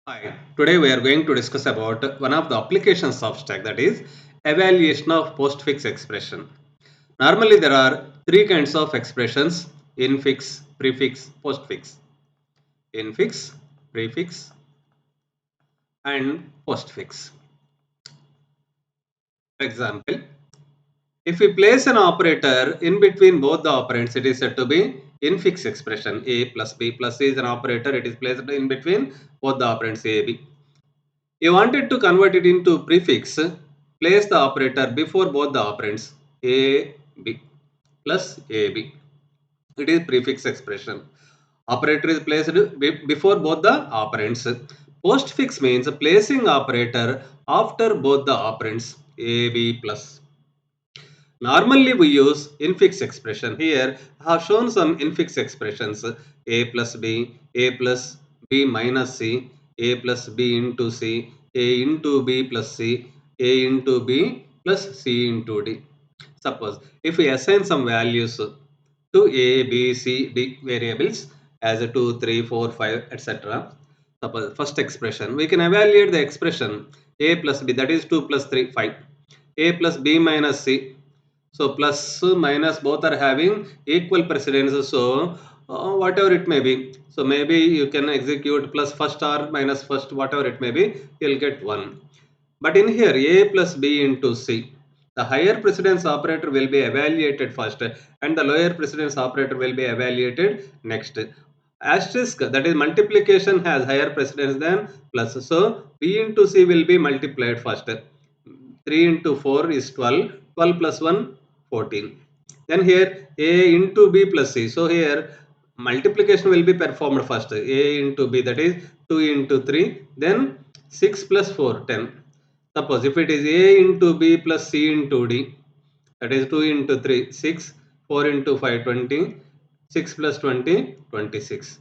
Hi, today we are going to discuss about one of the applications of stack, that is evaluation of postfix expression. Normally there are three kinds of expressions: infix, prefix, postfix. Infix, prefix and postfix. For example, if we place an operator in between both the operands, it is said to be infix expression. A plus B plus C is an operator, it is placed in between both the operands A, B. You wanted to convert it into prefix, place the operator before both the operands A, B plus AB. It is prefix expression. Operator is placed before both the operands. Postfix means placing operator after both the operands AB plus. Normally we use infix expression. Here I have shown some infix expressions: a plus b, a plus b minus c, a plus b into c, a into b plus c, a into b plus c into d. Suppose if we assign some values to a, b, c, d variables as a 2, 3, 4, 5, etc. Suppose first expression, we can evaluate the expression a plus b, that is 2 plus 3, 5. A plus b minus c, so plus minus both are having equal precedence. So whatever it may be, so maybe you can execute plus first or minus first, whatever it may be, you'll get 1. But in here a plus b into c, the higher precedence operator will be evaluated first and the lower precedence operator will be evaluated next. Asterisk, that is multiplication, has higher precedence than plus, so b into c will be multiplied first. 3 into 4 is 12, 12 plus 1 14. Then here a into b plus c, so here multiplication will be performed first, a into b, that is 2 into 3, then 6 plus 4 10. Suppose if it is a into b plus c into d, that is 2 into 3 6, 4 into 5 20, 6 plus 20 26.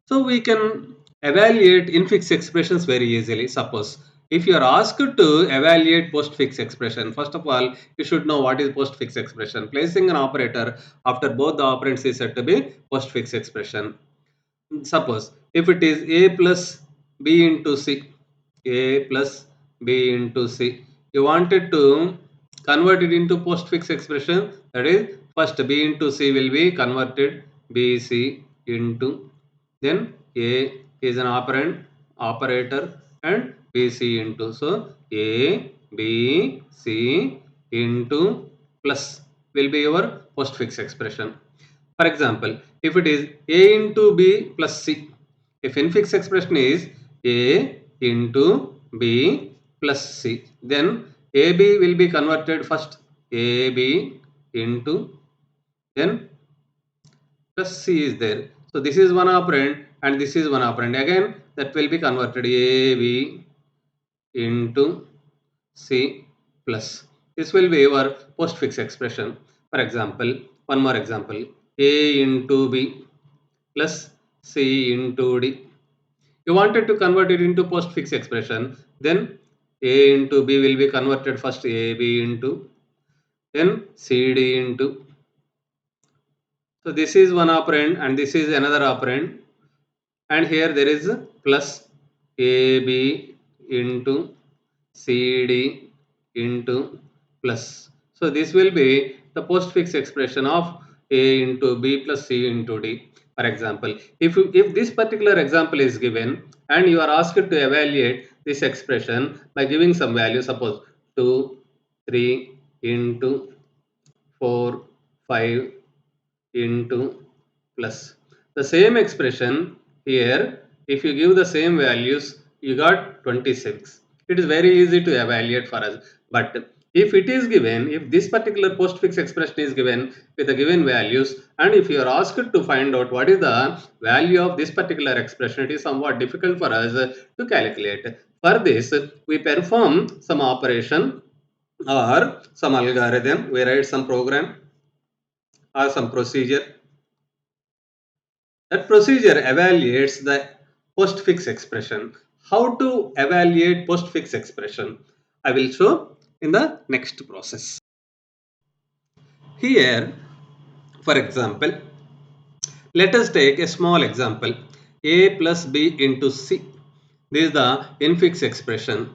So we can evaluate infix expressions very easily. Suppose if you are asked to evaluate postfix expression, first of all you should know what is postfix expression. Placing an operator after both the operands is said to be postfix expression. Suppose if it is a plus b into c, a plus b into c, you wanted to convert it into postfix expression, that is first b into c will be converted bc into, then a is an operand operator and bc into, so a b c into plus will be your postfix expression. For example, if it is a into b plus c, if infix expression is a into b plus c, then ab will be converted first ab into, then plus c is there. So this is one operand and this is one operand. Again that will be converted ab into c plus. This will be your postfix expression. For example, one more example, a into b plus c into d. You wanted to convert it into postfix expression, then a into b will be converted first a b into, then c d into. So this is one operand and this is another operand, and here there is plus ab into cd into plus. So this will be the postfix expression of a into b plus c into d. For example, if this particular example is given and you are asked to evaluate this expression by giving some value, suppose 2 3 into 4 5 into plus. The same expression here, if you give the same values, you got 26. It is very easy to evaluate for us. But if it is given, if this particular postfix expression is given with the given values, and if you are asked to find out what is the value of this particular expression, it is somewhat difficult for us to calculate. For this, we perform some operation or some algorithm, we write some program or some procedure. That procedure evaluates the postfix expression. How to evaluate postfix expression? I will show in the next process. Here, for example, let us take a small example, a plus b into c. This is the infix expression.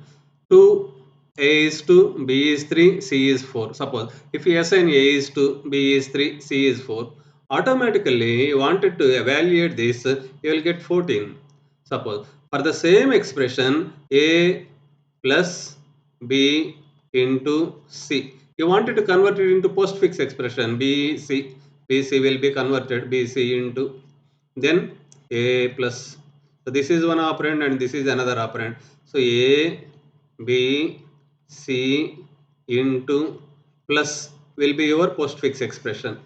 2a is 2, b is 3, c is 4. Suppose if you assign a is 2, b is 3, c is 4, automatically you wanted to evaluate this, you will get 14. Suppose for the same expression a plus b into c, you wanted to convert it into postfix expression bc will be converted bc into then a plus, so this is one operand and this is another operand, so a b c into plus will be your postfix expression.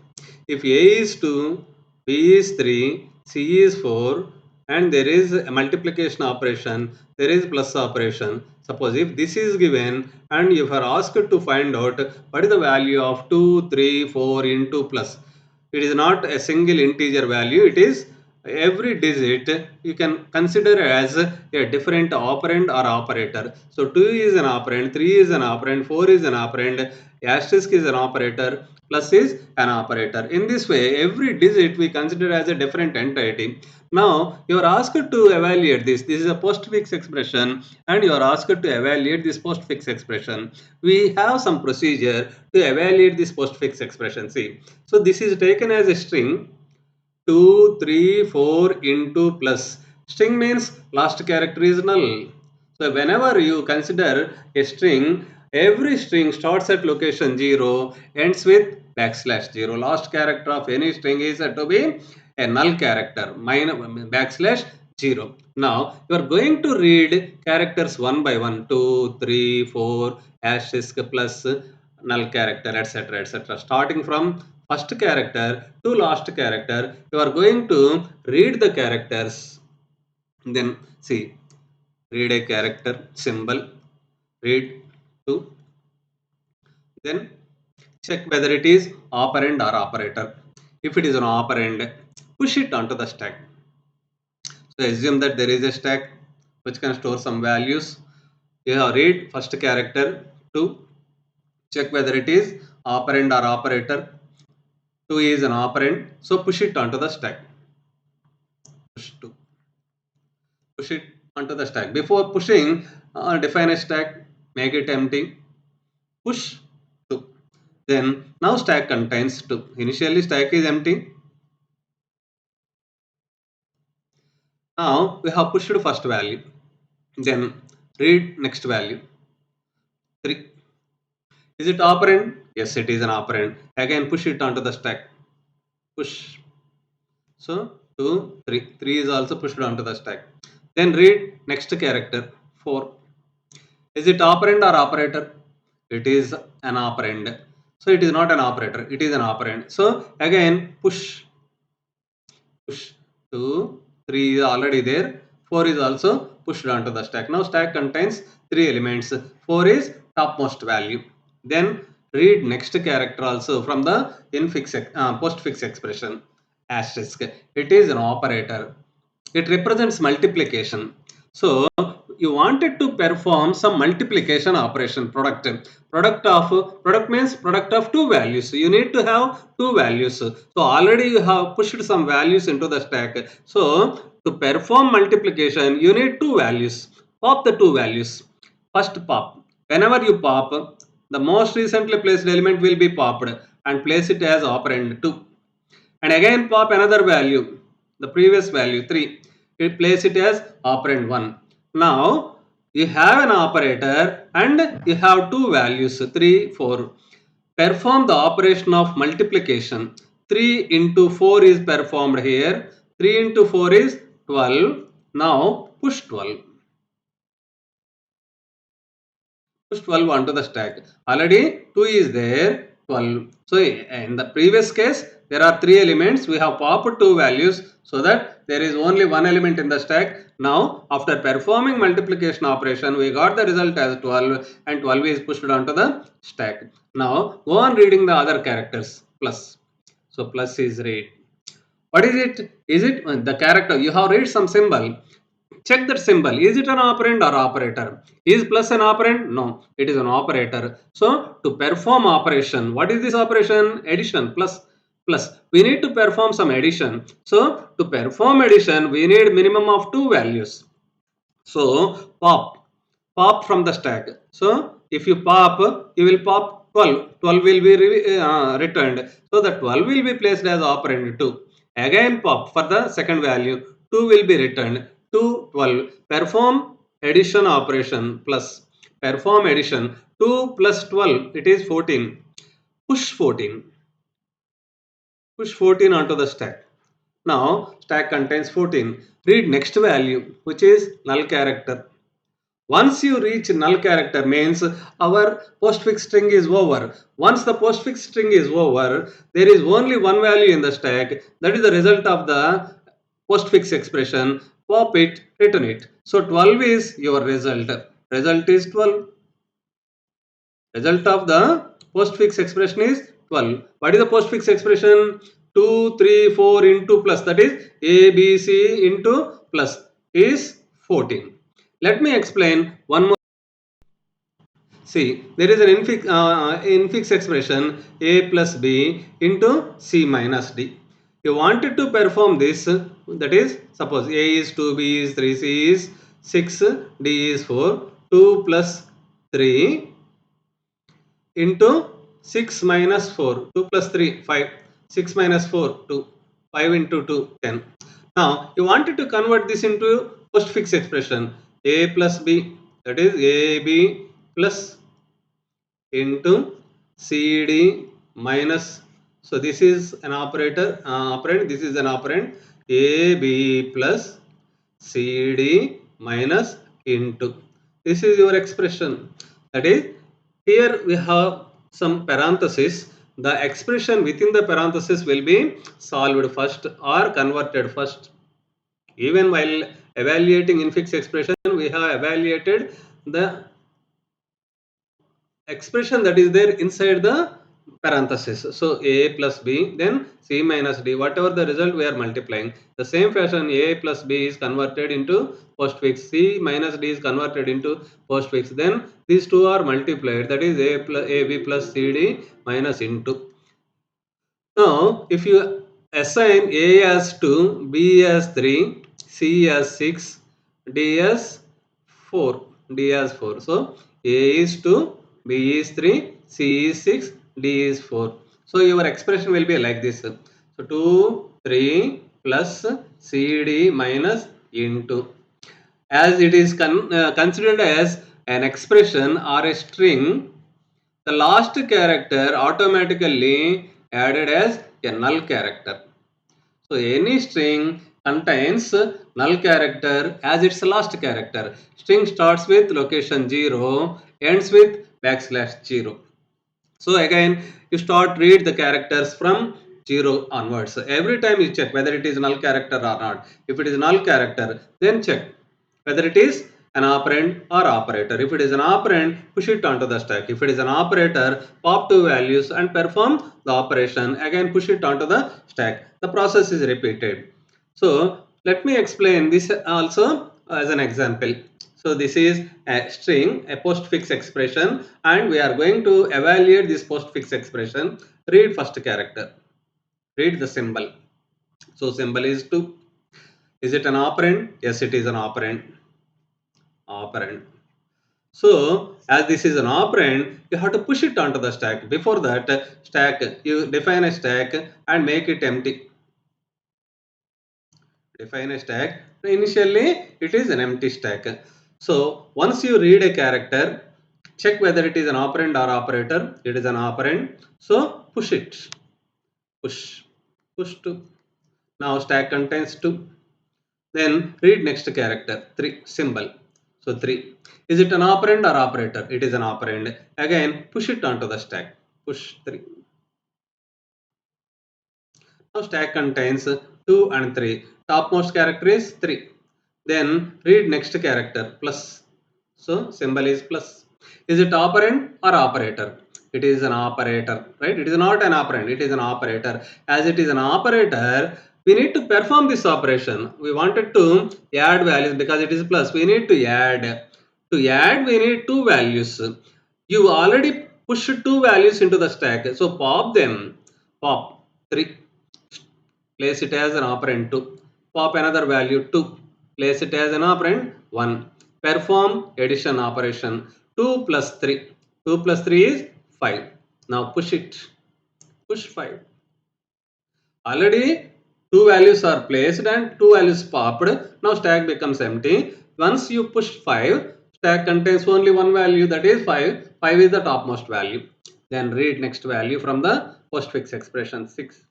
If a is 2, b is 3, c is 4 and there is a multiplication operation, there is plus operation. Suppose if this is given and if you are asked to find out what is the value of 2, 3, 4 into plus, it is not a single integer value, it is every digit you can consider as a different operand or operator. So 2 is an operand, 3 is an operand, 4 is an operand, asterisk is an operator, plus is an operator. In this way, every digit we consider as a different entity. Now, you are asked to evaluate this. This is a postfix expression and you are asked to evaluate this postfix expression. We have some procedure to evaluate this postfix expression. See, so this is taken as a string 2, 3, 4 into plus. String means last character is null. So whenever you consider a string, every string starts at location 0, ends with backslash 0. Last character of any string is said to be a null character, minus backslash 0. Now you are going to read characters one by one, 2, 3, 4, asterisk plus null character, etc., etc. Starting from first character to last character, you are going to read the characters. Then see, read a character symbol, read to, then check whether it is operand or operator. If it is an operand, push it onto the stack. So assume that there is a stack which can store some values. You have read first character to check whether it is operand or operator. 2 is an operand, so push it onto the stack. Push it onto the stack. Before pushing, define a stack, make it empty, push 2. Then now stack contains 2. Initially stack is empty. Now we have pushed first value. Then read next value 3. Is it operand? Yes, it is an operand. Again push it onto the stack. Push. So 2, 3. 3 is also pushed onto the stack. Then read next character 4. Is it operand or operator? It is an operand. So it is not an operator. It is an operand. So again push 2, 3 is already there. 4 is also pushed onto the stack. Now stack contains 3 elements. 4 is topmost value. Then read next character also from the postfix expression asterisk. It is an operator. It represents multiplication. So you wanted to perform some multiplication operation. Product means product of two values. You need to have two values. So already you have pushed some values into the stack. So to perform multiplication, you need two values. Pop the two values. First pop. Whenever you pop, the most recently placed element will be popped and place it as operand 2. And again pop another value, the previous value 3. It place it as operand 1. Now you have an operator and you have two values 3, 4. Perform the operation of multiplication. 3 into 4 is performed here. 3 into 4 is 12. Now push 12. Push 12 onto the stack. Already 2 is there, 12. So in the previous case, there are 3 elements. We have popped 2 values so that there is only one element in the stack. Now after performing multiplication operation, we got the result as 12 and 12 is pushed onto the stack. Now go on reading the other characters plus. So plus is read. What is it? Is it the character? You have read some symbol. Check that symbol. Is it an operand or operator? Is plus an operand? No, it is an operator. So to perform operation, what is this operation? Addition plus plus. We need to perform some addition. So to perform addition, we need minimum of two values. So pop from the stack. So if you pop, you will pop 12. 12 will be returned. So the 12 will be placed as operand 2. Again pop for the second value. 2 will be returned. 2, 12. Perform addition operation plus. Perform addition. 2 plus 12, it is 14. Push 14. Push 14 onto the stack. Now stack contains 14. Read next value, which is null character. Once you reach null character means our postfix string is over. Once the postfix string is over, there is only one value in the stack. That is the result of the postfix expression. Pop it, return it. So 12 is your result. Result is 12. Result of the postfix expression is 12. What is the postfix expression? 2, 3, 4 into plus, that is A, B, C into plus is 14. Let me explain one more. See, there is an infix expression A plus B into C minus D. You wanted to perform this, that is, suppose A is 2, B is 3, C is 6, D is 4, 2 plus 3 into 6 minus 4, 2 plus 3, 5, 6 minus 4, 2, 5 into 2, 10. Now, you wanted to convert this into postfix expression, A plus B, that is AB plus into CD minus, so this is an operator, operand, this is an operand, AB plus CD minus into. This is your expression. That is, here we have some parenthesis. The expression within the parenthesis will be solved first or converted first. Even while evaluating infix expression, we have evaluated the expression that is there inside the parenthesis. So A plus B, then C minus D, whatever the result we are multiplying. The same fashion A plus B is converted into postfix, C minus D is converted into postfix. Then these two are multiplied, that is A plus AB plus CD minus into. Now if you assign A as 2, B as 3, C as 6, D as 4, D as 4. So A is 2, B is 3, C is 6, D is 4. So your expression will be like this. So 2, 3 plus CD minus into. As it is considered as an expression or a string, the last character automatically added as a null character. So any string contains null character as its last character. String starts with location 0, ends with \0. So again, you start read the characters from 0 onwards. So every time you check whether it is null character or not. If it is null character, then check whether it is an operand or operator. If it is an operand, push it onto the stack. If it is an operator, pop two values and perform the operation. Again, push it onto the stack. The process is repeated. So let me explain this also as an example. So this is a string, a postfix expression, and we are going to evaluate this postfix expression. Read first character. Read the symbol. So symbol is 2. Is it an operand? Yes, it is an operand. Operand. So as this is an operand, you have to push it onto the stack. Before that, stack, you define a stack and make it empty. Define a stack. Initially, it is an empty stack. So once you read a character, check whether it is an operand or operator. It is an operand. So push it. Push. Push 2. Now stack contains 2. Then read next character, 3, symbol. So 3. Is it an operand or operator? It is an operand. Again, push it onto the stack. Push 3. Now stack contains 2 and 3. Topmost character is 3. Then read next character, plus. So symbol is plus. Is it operand or operator? It is an operator, right? It is not an operand, it is an operator. As it is an operator, we need to perform this operation. We wanted to add values because it is plus. We need to add. To add, we need two values. You already pushed two values into the stack. So pop them. Pop 3. Place it as an operand 2. Pop another value 2. Place it as an operand 1. Perform addition operation. 2 plus 3. 2 plus 3 is 5. Now push it. Push 5. Already two values are placed and two values popped. Now stack becomes empty. Once you push 5, stack contains only one value, that is 5. 5 is the topmost value. Then read next value from the postfix expression. 6.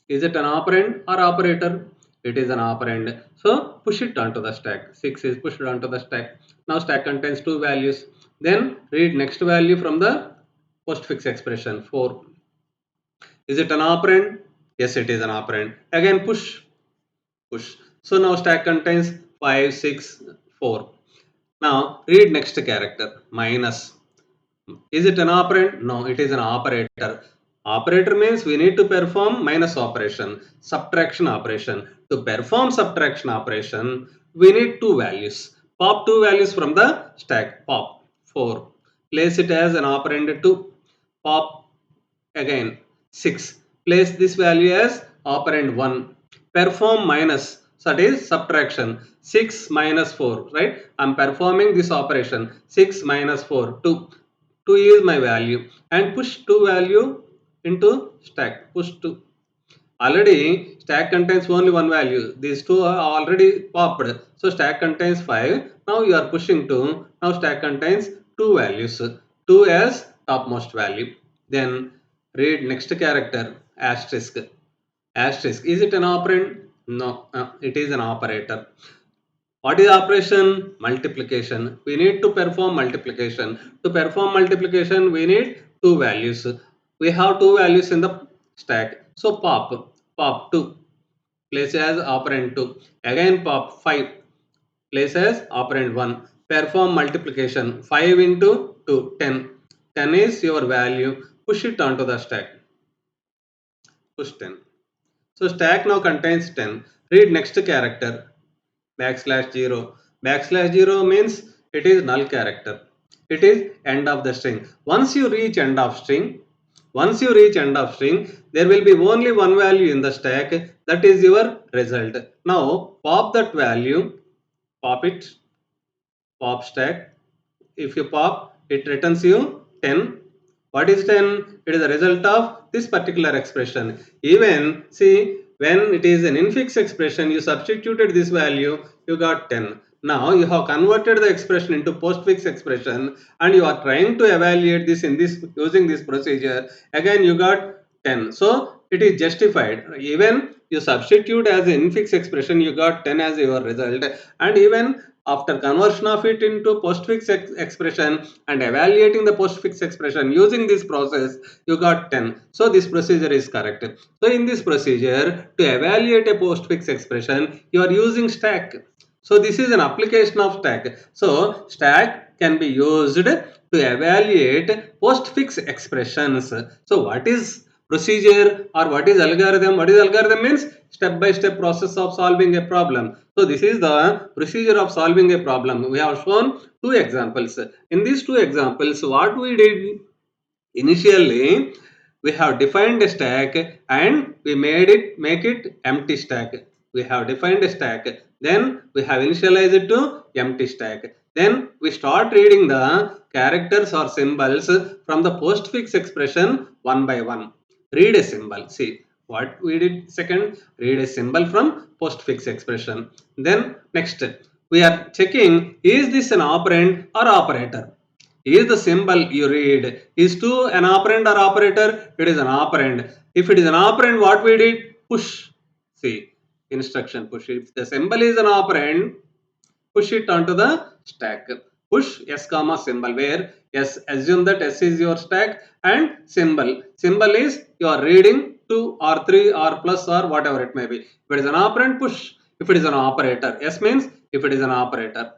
Is it an operand or operator? It is an operand. So push it onto the stack. 6 is pushed onto the stack. Now stack contains two values. Then read next value from the postfix expression. 4. Is it an operand? Yes, it is an operand. Again push. Push. So now stack contains 5, 6, 4. Now read next character. Minus. Is it an operand? No, it is an operator. Operator means we need to perform minus operation, subtraction operation. To perform subtraction operation, we need two values. Pop two values from the stack. Pop 4. Place it as an operand 2. Pop again 6. Place this value as operand 1. Perform minus, so that is subtraction. 6 minus 4, right? I am performing this operation. 6 minus 4, 2. 2 is my value, and push 2 value into stack. Push 2. Already stack contains only one value. These two are already popped. So stack contains 5. Now you are pushing 2. Now stack contains two values. 2 as topmost value. Then read next character, asterisk. Asterisk. Is it an operand? No, it is an operator. What is operation? Multiplication. We need to perform multiplication. To perform multiplication, we need two values. We have two values in the stack. So pop 2, place as operand 2. Again pop 5, place as operand 1. Perform multiplication. 5 into 2, 10. 10 is your value. Push it onto the stack. Push 10. So stack now contains 10. Read next character. Backslash 0. Backslash 0 means it is null character. It is end of the string. Once you reach end of string, there will be only one value in the stack, that is your result. Now pop that value, pop it, pop stack. If you pop, it returns you 10. What is 10? It is the result of this particular expression. Even see, when it is an infix expression, you substituted this value, you got 10. Now you have converted the expression into postfix expression and you are trying to evaluate this in this using this procedure. Again you got 10. So it is justified. Even you substitute as an infix expression, you got 10 as your result, and even after conversion of it into postfix expression and evaluating the postfix expression using this process, you got 10. So this procedure is correct. So in this procedure, to evaluate a postfix expression, you are using stack. So this is an application of stack. So stack can be used to evaluate postfix expressions. So what is procedure or what is algorithm? What is algorithm means step-by-step process of solving a problem. So this is the procedure of solving a problem. We have shown two examples. In these two examples, what we did initially, we have defined a stack and we make it empty stack. We have defined a stack, then we have initialized it to empty stack. Then we start reading the characters or symbols from the postfix expression one by one. Read a symbol. See what we did second, read a symbol from postfix expression. Then next we are checking, is this an operand or operator? Is the symbol you read is to an operand or operator? It is an operand. If it is an operand, what we did? Push. See, instruction push. If the symbol is an operand, push it onto the stack. Push S comma symbol, where S, assume that S is your stack and symbol. Symbol is you are reading 2 or 3 or plus or whatever it may be. If it is an operand, push. If it is an operator, S means if it is an operator.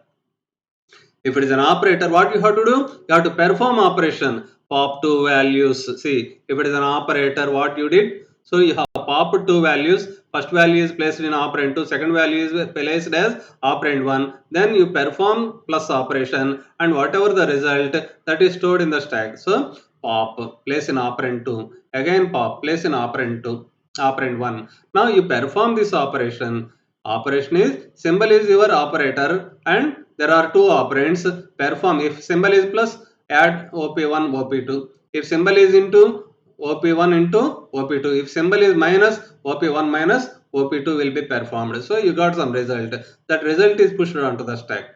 If it is an operator, what you have to do? You have to perform operation. Pop two values. See, if it is an operator, what you did? So you have popped two values. First value is placed in operand 2. Second value is placed as operand 1. Then you perform plus operation and whatever the result, that is stored in the stack. So pop, place in operand 2. Again pop, place in operand 2. Operand 1. Now you perform this operation. Operation is symbol is your operator and there are two operands, perform. If symbol is plus, add OP1, OP2. If symbol is into, OP1 into OP2. If symbol is minus, OP1 minus OP2 will be performed. So you got some result. That result is pushed onto the stack.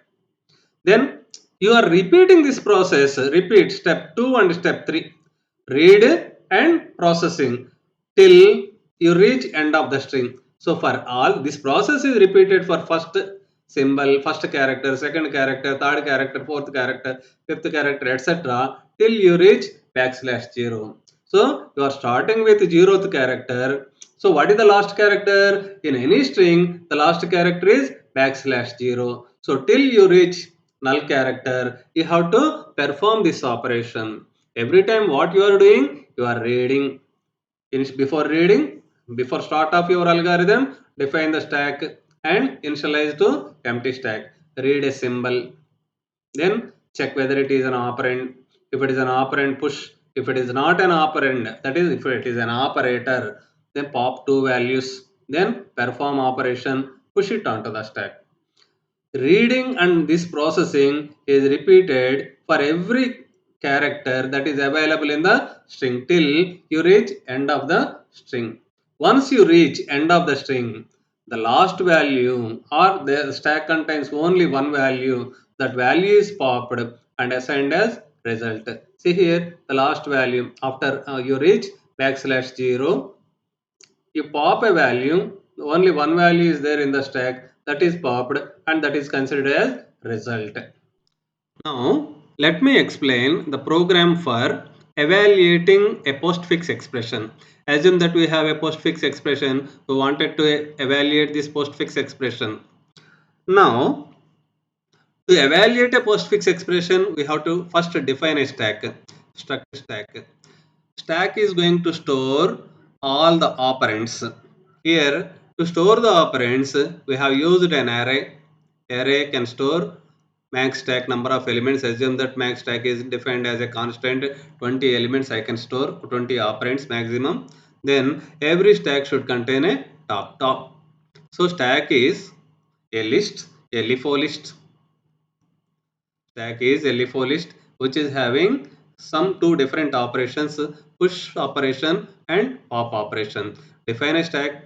Then you are repeating this process, repeat step 2 and step 3, read and processing till you reach end of the string. So for all, this process is repeated for first symbol, first character, second character, third character, fourth character, fifth character, etc. till you reach \0. So you are starting with 0th character. So what is the last character? In any string, the last character is \0. So till you reach null character, you have to perform this operation. Every time what you are doing, you are reading. Before reading, before start of your algorithm, define the stack and initialize to empty stack. Read a symbol, then check whether it is an operand. If it is an operand, push. If it is not an operand, that is if it is an operator, then pop two values, then perform operation, push it onto the stack. Reading and this processing is repeated for every character that is available in the string till you reach end of the string. Once you reach end of the string, the last value or the stack contains only one value. That value is popped and assigned as result. See here the last value after you reach \0, you pop a value, only one value is there in the stack, that is popped and that is considered as result. Now let me explain the program for evaluating a postfix expression. Assume that we have a postfix expression, we wanted to evaluate this postfix expression. Now to evaluate a postfix expression, we have to first define a stack. Struct stack. Stack is going to store all the operands. Here to store the operands, we have used an array. Array can store max stack number of elements. Assume that max stack is defined as a constant 20 elements. I can store 20 operands maximum. Then every stack should contain a top. So stack is a list, a LIFO list. Stack is a LIFO list which is having some two different operations, push operation and pop operation. Define a stack,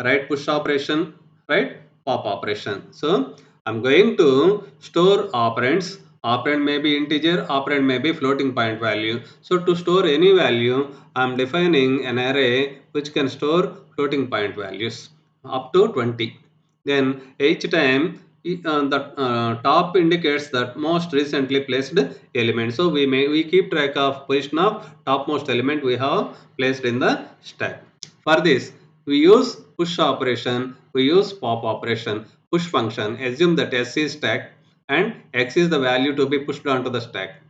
write push operation, write pop operation. So I'm going to store operands. Operand may be integer, operand may be floating point value. So to store any value, I'm defining an array which can store floating point values up to 20. Then each time the top indicates that most recently placed element. So we keep track of position of topmost element we have placed in the stack. For this we use push operation, we use pop operation. Push function, assume that S is stack and X is the value to be pushed onto the stack.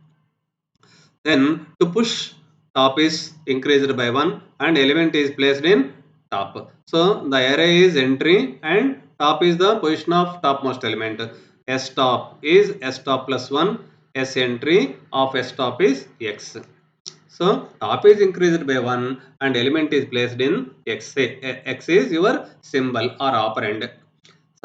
Then to push, top is increased by 1 and element is placed in top. So the array is entry and top is the position of topmost element. S top is S top plus 1, S entry of S top is X. So top is increased by 1 and element is placed in X. X is your symbol or operand.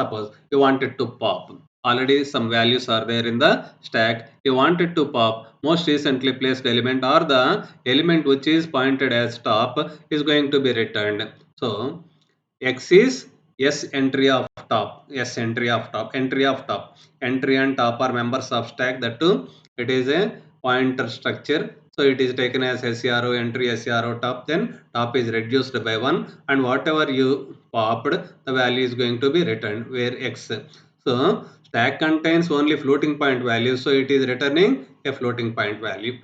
Suppose you wanted to pop. Already some values are there in the stack. You wanted to pop most recently placed element or the element which is pointed as top is going to be returned. So X is S entry of top, S entry of top, entry of top. Entry and top are members of stack. That too, it is a pointer structure. So it is taken as SRO entry, SRO top. Then top is reduced by 1 and whatever you popped, the value is going to be returned where X. So stack contains only floating point value. So it is returning a floating point value.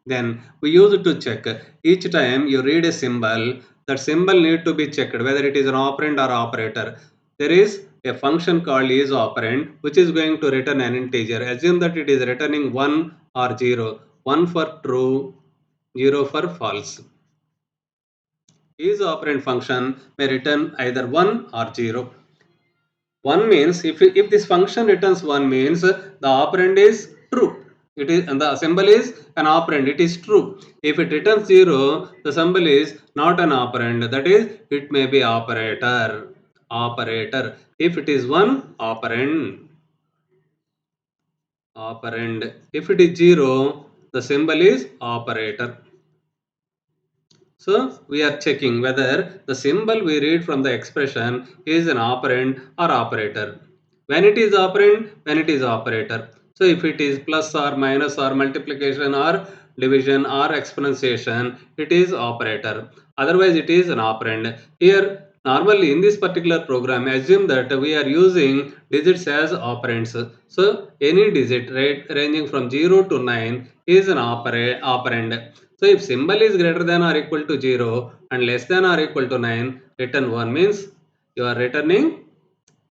Then we use it to check. Each time you read a symbol, that symbol need to be checked whether it is an operand or operator. There is a function called isoperand which is going to return an integer. Assume that it is returning 1 or 0. 1 for true, 0 for false. Isoperand function may return either 1 or 0. 1 means if this function returns 1 means the operand is true. It is and the symbol is an operand, it is true. If it returns 0, the symbol is not an operand, that is it may be operator. Operator. If it is 1, operand. operand. If it is 0, the symbol is operator. So we are checking whether the symbol we read from the expression is an operand or operator. When it is operand, when it is operator. So if it is plus or minus or multiplication or division or exponentiation, it is operator. Otherwise it is an operand. Here normally in this particular program, assume that we are using digits as operands. So any digit ranging from 0 to 9 is an operand. So if symbol is greater than or equal to 0 and less than or equal to 9, return 1 means you are returning,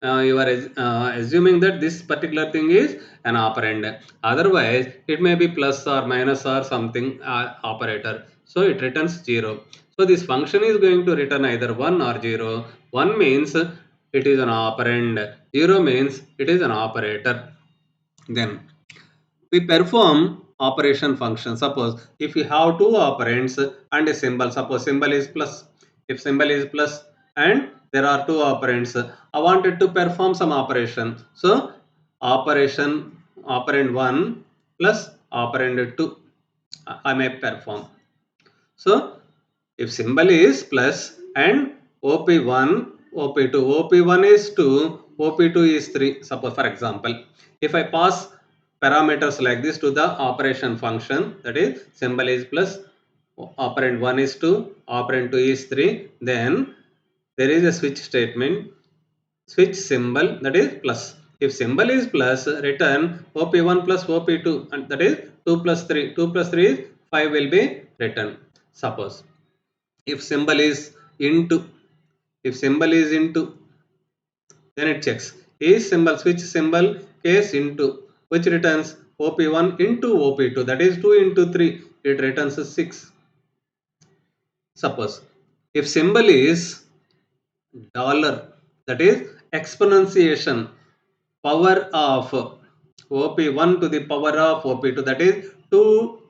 you are assuming that this particular thing is an operand. Otherwise, it may be plus or minus or something operator. So it returns 0. So this function is going to return either 1 or 0. 1 means it is an operand. 0 means it is an operator. Then we perform operation function. Suppose if we have two operands and a symbol, suppose symbol is plus. If symbol is plus and there are two operands, I wanted to perform some operation. So operation operand 1 plus operand 2 I may perform. So if symbol is plus and OP1, OP2, OP1 is 2, OP2 is 3. Suppose for example, if I pass parameters like this to the operation function, that is symbol is plus, operand 1 is 2, operand 2 is 3, then there is a switch statement, switch symbol, that is plus. If symbol is plus, return OP1 plus OP2, and that is 2 plus 3. 2 plus 3 is 5 will be written. Suppose if symbol is into, if symbol is into, then it checks is symbol, switch symbol case into, which returns OP1 into OP2, that is 2 into 3, it returns 6. Suppose if symbol is dollar, that is exponentiation, power of OP1 to the power of OP2, that is 2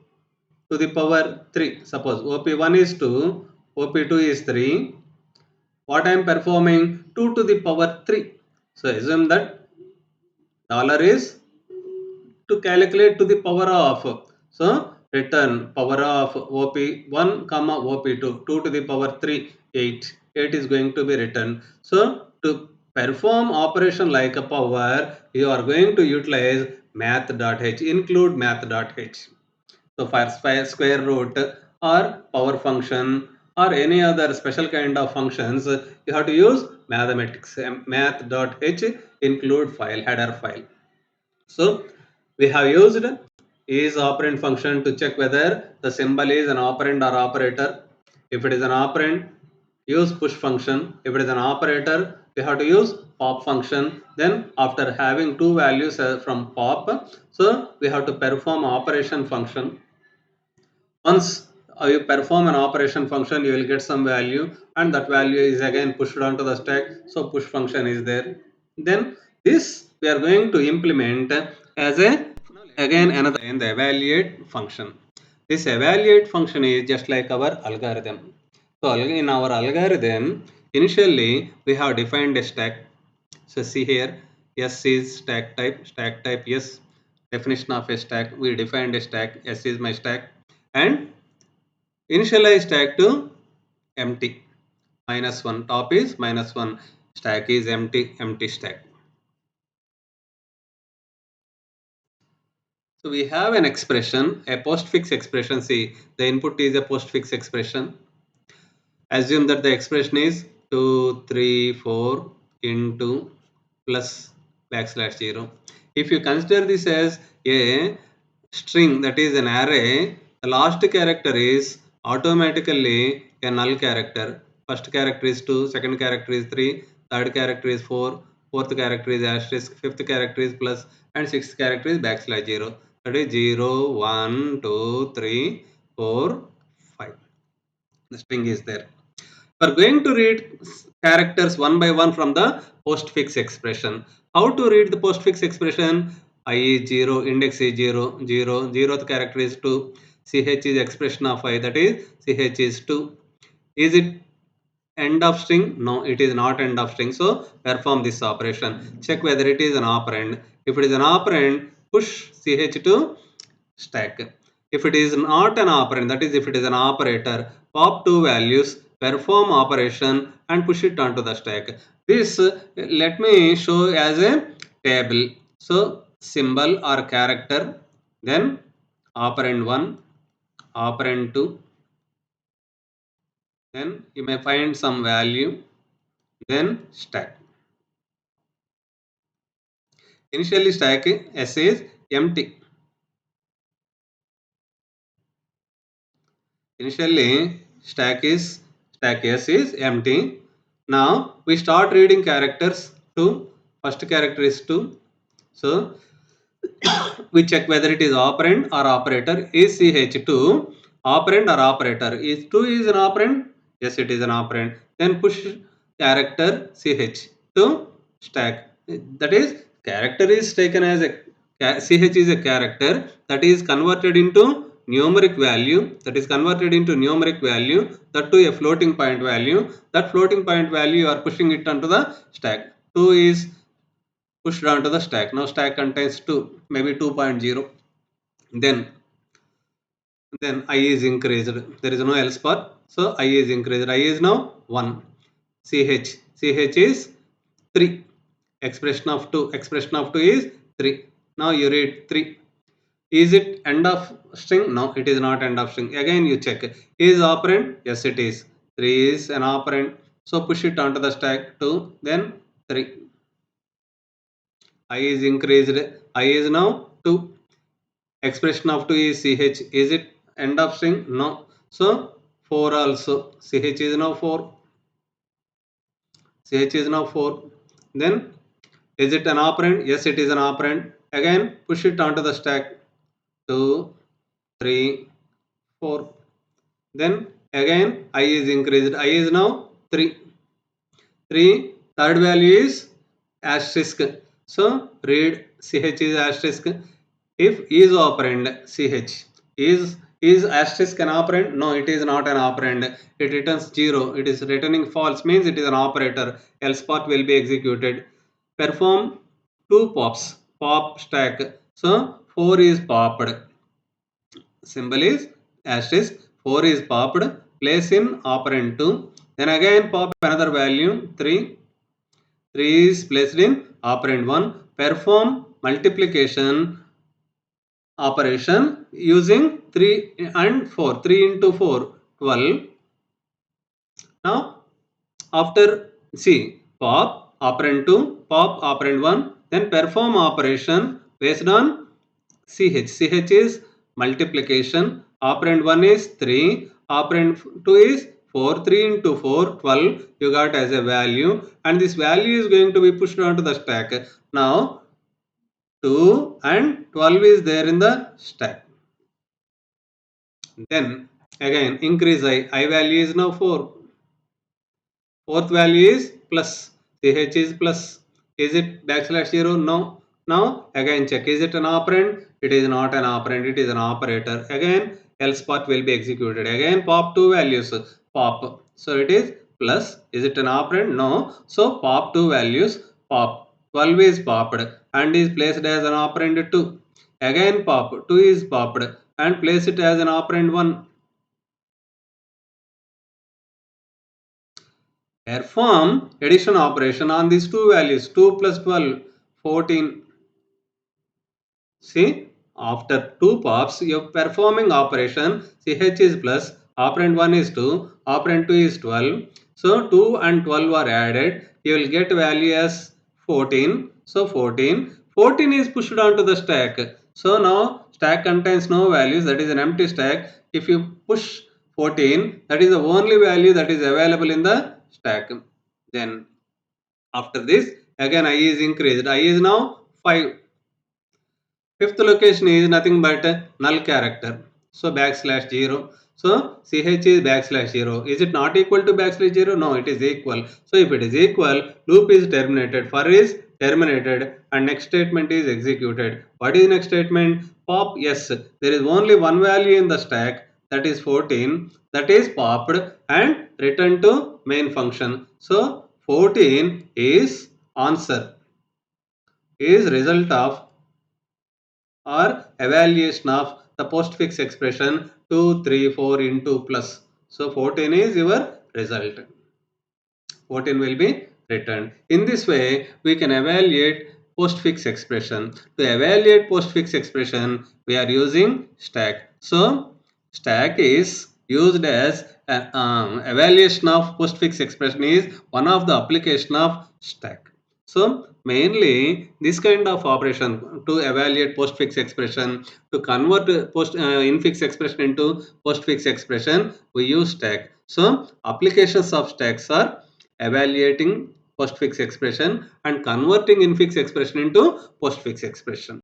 to the power 3. Suppose OP1 is 2, OP2 is 3. What I am performing? 2 to the power 3. So assume that dollar is to calculate to the power of. So return power of OP1 comma OP2, 2 to the power 3, 8. 8 is going to be written. So to perform operation like a power, you are going to utilize math.h, include math.h. So for square root or power function or any other special kind of functions, you have to use mathematics, math.h, include file, header file. So we have used is operand function to check whether the symbol is an operand or operator. If it is an operand, use push function. If it is an operator, we have to use pop function. Then after having two values from pop, so we have to perform operation function. Once you perform an operation function, you will get some value and that value is again pushed onto the stack. So push function is there. Then this we are going to implement as a again another in the evaluate function. This evaluate function is just like our algorithm. So in our algorithm, initially we have defined a stack. So see here, S is stack type yes. Definition of a stack, we defined a stack, S is my stack, and initialize stack to empty. -1, top is -1, stack is empty stack. So we have an expression, a postfix expression. See, the input is a postfix expression. Assume that the expression is 2, 3, 4 into plus backslash 0. If you consider this as a string, that is an array, the last character is automatically a null character. First character is 2, second character is 3, third character is 4, fourth character is asterisk, fifth character is plus, and sixth character is backslash 0. That is 0, 1, 2, 3, 4, 5. The string is there. We are going to read characters one by one from the postfix expression. How to read the postfix expression? I is 0, index is 0, 0, 0th character is 2, ch is expression of I, that is ch is 2. Is it end of string? No, it is not end of string. So perform this operation. Check whether it is an operand. If it is an operand, push ch to stack. If it is not an operand, that is if it is an operator, pop two values, perform operation and push it onto the stack. This let me show as a table. So symbol or character, then operand 1, operand 2, then you may find some value, then stack. Initially stack S is empty. Initially stack S is empty. Now we start reading characters 2. First character is 2. So we check whether it is operand or operator. Is ch2 operand or operator? Is 2 is an operand? Yes, it is an operand. Then push character ch to stack. That is, character is taken as a ch is a character that is converted into numeric value, that to a floating point value. That floating point value you are pushing it onto the stack. 2 is pushed onto the stack. Now stack contains 2, maybe 2.0. Then I is increased. There is no else part. So I is increased. I is now 1. ch is 3. Expression of 2 is 3. Now you read 3. Is it end of string? No, it is not end of string. Again you check. Is operand? Yes, it is. 3 is an operand. So push it onto the stack 2, then 3. I is increased. I is now 2. Expression of 2 is ch. Is it end of string? No. So 4 also. ch is now 4. ch is now 4. Then is it an operand? Yes, it is an operand. Again push it onto the stack 2, 3, 4. Then again I is increased. I is now 3. 3. Third value is asterisk. So read ch is asterisk. If is operand ch is asterisk an operand? No, it is not an operand. It returns 0. It is returning false, means it is an operator. Else part will be executed. Perform 2 pops. Pop stack. So 4 is popped. Symbol is asterisk. 4 is popped. Place in operand 2. Then again pop another value 3. 3 is placed in operand 1. Perform multiplication operation using 3 and 4. 3 into 4, 12. Now after see pop operand 2, pop operand 1, then perform operation based on ch is multiplication, operand 1 is 3, operand 2 is 4. 3 into 4, 12 you got as a value, and this value is going to be pushed onto the stack. Now 2 and 12 is there in the stack. Then again increase I value is now 4. Fourth value is plus. ch is plus. Is it backslash 0? No. Now again check. Is it an operand? It is not an operand. It is an operator. Again else part will be executed. Again pop two values. Pop. So it is plus. Is it an operand? No. So pop two values. Pop. 12 is popped and is placed as an operand 2. Again pop. 2 is popped and place it as an operand 1. Perform addition operation on these two values. 2 plus 12, 14. See, after 2 pops, you are performing operation. ch is plus, operand 1 is 2, operand 2 is 12. So 2 and 12 are added. You will get value as 14. So 14 is pushed onto the stack. So now stack contains no values, that is an empty stack. If you push 14, that is the only value that is available in the stack. Then after this again I is increased. I is now 5. Fifth location is nothing but a null character. So backslash 0. So ch is backslash 0. Is it not equal to backslash 0? No, it is equal. So if it is equal, loop is terminated. For is terminated and next statement is executed. What is next statement? Pop yes. There is only one value in the stack, that is 14. That is popped and returned to main function. So 14 is answer, is result of or evaluation of the postfix expression 2, 3, 4 into plus. So 14 is your result. 14 will be returned. In this way, we can evaluate postfix expression. To evaluate postfix expression, we are using stack. So, stack is used as an evaluation of postfix expression is one of the application of stack. So, mainly this kind of operation to evaluate postfix expression, to convert infix expression into postfix expression, we use stack. So, applications of stacks are evaluating postfix expression and converting infix expression into postfix expression.